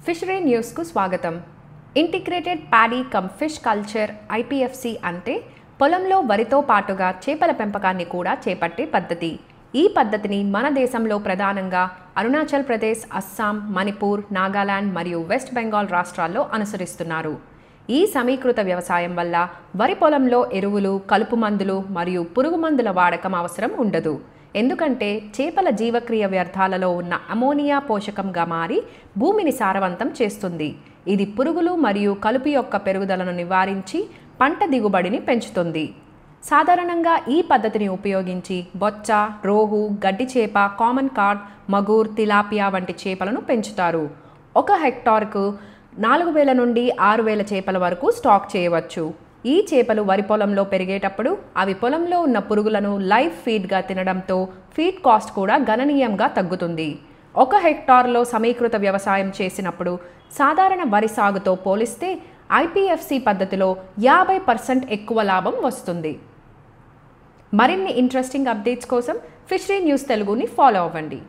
Fishery న్యూస్కు స్వాగతం. Integrated paddy cum fish culture IPFC అంటే పొలంలో వరితో పాటుగా చేపల పెంపకాన్ని కూడా చేపట్టే పద్ధతి. ఈ పద్ధతిని మన దేశంలో ప్రధానంగా అరుణాచల్ ప్రదేశ్, అస్సాం, మణిపూర్, నాగాలాండ్ మరియు వెస్ట్ బెంగాల్ రాష్ట్రాల్లో అనుసరిస్తున్నారు. ఈ సమీకృత వ్యవసాయం వల్ల వరి పొలంలో ఎరువులు, కలుపు మందులు మరియు పురుగు మందుల వాడకం అవసరం ఉండదు. ఎందుకంటే చేపల జీవక్రియ వ్యర్థాలలో ఉన్న అమోనియా పోషకంగా మారి భూమిని సారవంతం చేస్తుంది. ఇది పురుగులు మరియు కలుపు యొక్క పెరుగుదలను నివారించి పంట దిగుబడిని పెంచుతుంది. సాధారణంగా ఈ పద్ధతిని ఉపయోగించి బొచ్చ, రోహు, గడ్డి చేప, కామన్ కార్డ్, మగూర్, తిలాపియా వంటి చేపలను పెంచుతారు. 1 హెక్టార్కు 4000 నుండి 6000 చేపల వరకు స్టాక్ చేయవచ్చు. ఈ చేపలు వరి పొలంలో పెరిగేటప్పుడు అవి పొలంలో ఉన్న పురుగులను లైవ్ ఫీడ్గా తినడంతో ఫీడ్ కాస్ట్ కూడా గణనీయంగా తగ్గుతుంది. 1 హెక్టార్లో సమీకృత వ్యవసాయం చేసినప్పుడు సాధారణ వరి సాగుతో పోలిస్తే IPFC పద్ధతిలో 50% ఎక్కువ లాభం వస్తుంది. మరిన్ని ఇంట్రెస్టింగ్ అప్డేట్స్ కోసం ఫిషరీ న్యూస్ తెలుగుని ఫాలో అవ్వండి.